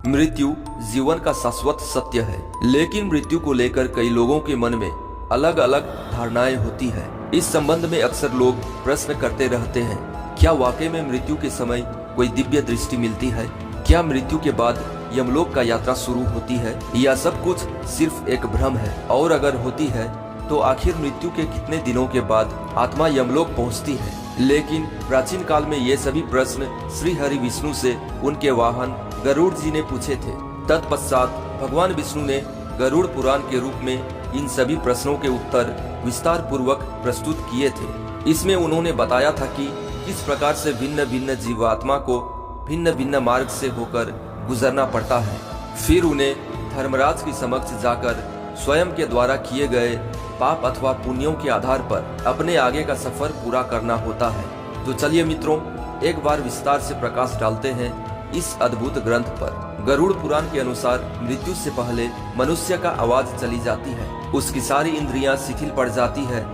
मृत्यु जीवन का शाश्वत सत्य है, लेकिन मृत्यु को लेकर कई लोगों के मन में अलग अलग धारणाएं होती है। इस संबंध में अक्सर लोग प्रश्न करते रहते हैं, क्या वाकई में मृत्यु के समय कोई दिव्य दृष्टि मिलती है? क्या मृत्यु के बाद यमलोक का यात्रा शुरू होती है, या सब कुछ सिर्फ एक भ्रम है? और अगर होती है तो आखिर मृत्यु के कितने दिनों के बाद आत्मा यमलोक पहुंचती है? लेकिन प्राचीन काल में ये सभी प्रश्न श्री हरि विष्णु से उनके वाहन गरुड़ जी ने पूछे थे। तत्पश्चात भगवान विष्णु ने गरुड़ पुराण के रूप में इन सभी प्रश्नों के उत्तर विस्तार पूर्वक प्रस्तुत किए थे। इसमें उन्होंने बताया था कि किस प्रकार से भिन्न भिन्न जीवात्मा को भिन्न भिन्न मार्ग से होकर गुजरना पड़ता है। फिर उन्हें धर्मराज की समक्ष जाकर स्वयं के द्वारा किए गए पाप अथवा पुण्यों के आधार पर अपने आगे का सफर पूरा करना होता है। तो चलिए मित्रों, एक बार विस्तार से प्रकाश डालते हैं इस अद्भुत ग्रंथ पर। गरुड़ पुराण के अनुसार मृत्यु से पहले मनुष्य का आवाज चली जाती है, उसकी सारी इंद्रियां शिथिल पड़ जाती है।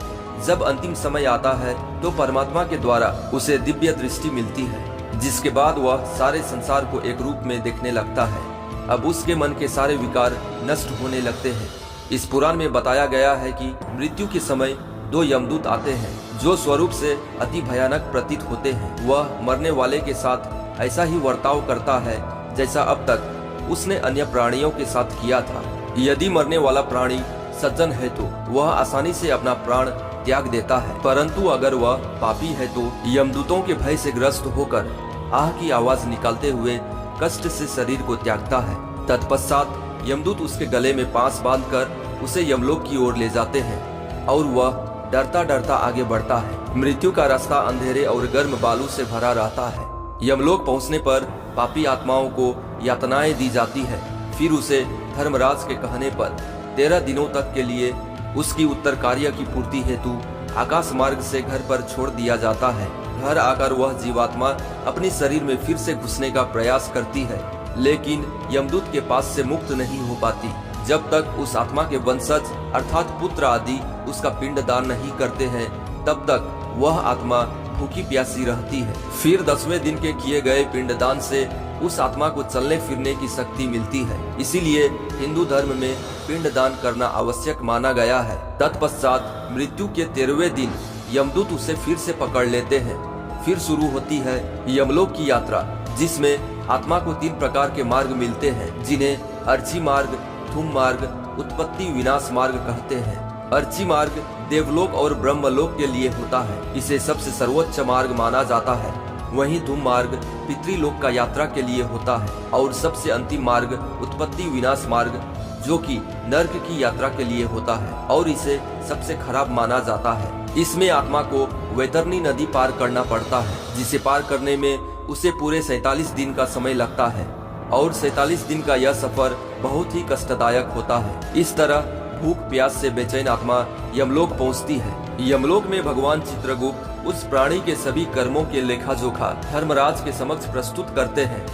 जब अंतिम समय आता है तो परमात्मा के द्वारा उसे दिव्य दृष्टि मिलती है, जिसके बाद वह सारे संसार को एक रूप में देखने लगता है। अब उसके मन के सारे विकार नष्ट होने लगते हैं। इस पुराण में बताया गया है कि मृत्यु के समय दो यमदूत आते हैं जो स्वरूप से अति भयानक प्रतीत होते हैं। वह मरने वाले के साथ ऐसा ही बर्ताव करता है जैसा अब तक उसने अन्य प्राणियों के साथ किया था। यदि मरने वाला प्राणी सज्जन है तो वह आसानी से अपना प्राण त्याग देता है, परंतु अगर वह पापी है तो यमदूतों के भय से ग्रस्त होकर आह की आवाज निकालते हुए कष्ट से शरीर को त्यागता है। तत्पश्चात यमदूत उसके गले में पास बांधकर उसे यमलोक की ओर ले जाते हैं और वह डरता डरता आगे बढ़ता है। मृत्यु का रास्ता अंधेरे और गर्म बालू से भरा रहता है। यमलोक पहुंचने पर पापी आत्माओं को यातनाएं दी जाती है। फिर उसे धर्मराज के कहने पर 13 दिनों तक के लिए उसकी उत्तर कार्य की पूर्ति हेतु आकाश मार्ग से घर पर छोड़ दिया जाता है। घर आकर वह जीवात्मा अपने शरीर में फिर से घुसने का प्रयास करती है, लेकिन यमदूत के पास से मुक्त नहीं हो पाती जब तक उस आत्मा के वंशज अर्थात पुत्र आदि उसका पिंडदान नहीं करते हैं। तब तक वह आत्मा भूखी प्यासी रहती है। फिर 10वें दिन के किए गए पिंडदान से उस आत्मा को चलने फिरने की शक्ति मिलती है। इसीलिए हिंदू धर्म में पिंडदान करना आवश्यक माना गया है। तत्पश्चात मृत्यु के 13वें दिन यमदूत उसे फिर से पकड़ लेते हैं। फिर शुरू होती है यमलोक की यात्रा, जिसमें आत्मा को 3 प्रकार के मार्ग मिलते हैं, जिन्हें अर्ची मार्ग, धूम मार्ग, उत्पत्ति विनाश मार्ग कहते हैं। अर्ची मार्ग देवलोक और ब्रह्मलोक के लिए होता है, इसे सबसे सर्वोच्च मार्ग माना जाता है। वहीं धूम मार्ग पितृलोक का यात्रा के लिए होता है और सबसे अंतिम मार्ग उत्पत्ति विनाश मार्ग, जो कि नर्क की यात्रा के लिए होता है और इसे सबसे खराब माना जाता है। इसमें आत्मा को वैतरणी नदी पार करना पड़ता है, जिसे पार करने में उसे पूरे 47 दिन का समय लगता है और 47 दिन का यह सफर बहुत ही कष्टदायक होता है। इस तरह भूख प्यास से बेचैन आत्मा यमलोक पहुंचती है। यमलोक में भगवान चित्रगुप्त उस प्राणी के सभी कर्मों के लेखा जोखा धर्मराज के समक्ष प्रस्तुत करते हैं।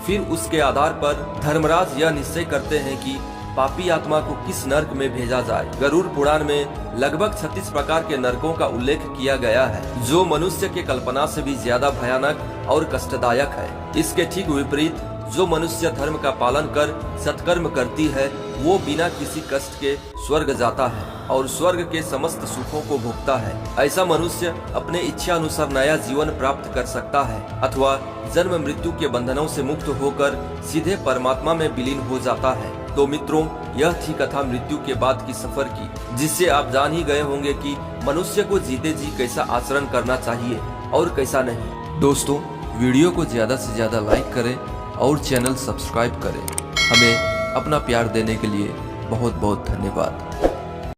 फिर उसके आधार पर धर्मराज यह निश्चय करते हैं कि पापी आत्मा को किस नर्क में भेजा जाए। गरुड़ पुराण में लगभग 36 प्रकार के नरकों का उल्लेख किया गया है, जो मनुष्य के कल्पना से भी ज्यादा भयानक और कष्टदायक है। इसके ठीक विपरीत जो मनुष्य धर्म का पालन कर सत्कर्म करती है, वो बिना किसी कष्ट के स्वर्ग जाता है और स्वर्ग के समस्त सुखों को भोगता है। ऐसा मनुष्य अपने इच्छा अनुसार नया जीवन प्राप्त कर सकता है अथवा जन्म मृत्यु के बंधनों से मुक्त होकर सीधे परमात्मा में विलीन हो जाता है। तो मित्रों, यह थी कथा मृत्यु के बाद की सफर की, जिससे आप जान ही गए होंगे कि मनुष्य को जीते जी कैसा आचरण करना चाहिए और कैसा नहीं। दोस्तों, वीडियो को ज्यादा से ज्यादा लाइक करें और चैनल सब्सक्राइब करें। हमें अपना प्यार देने के लिए बहुत बहुत धन्यवाद।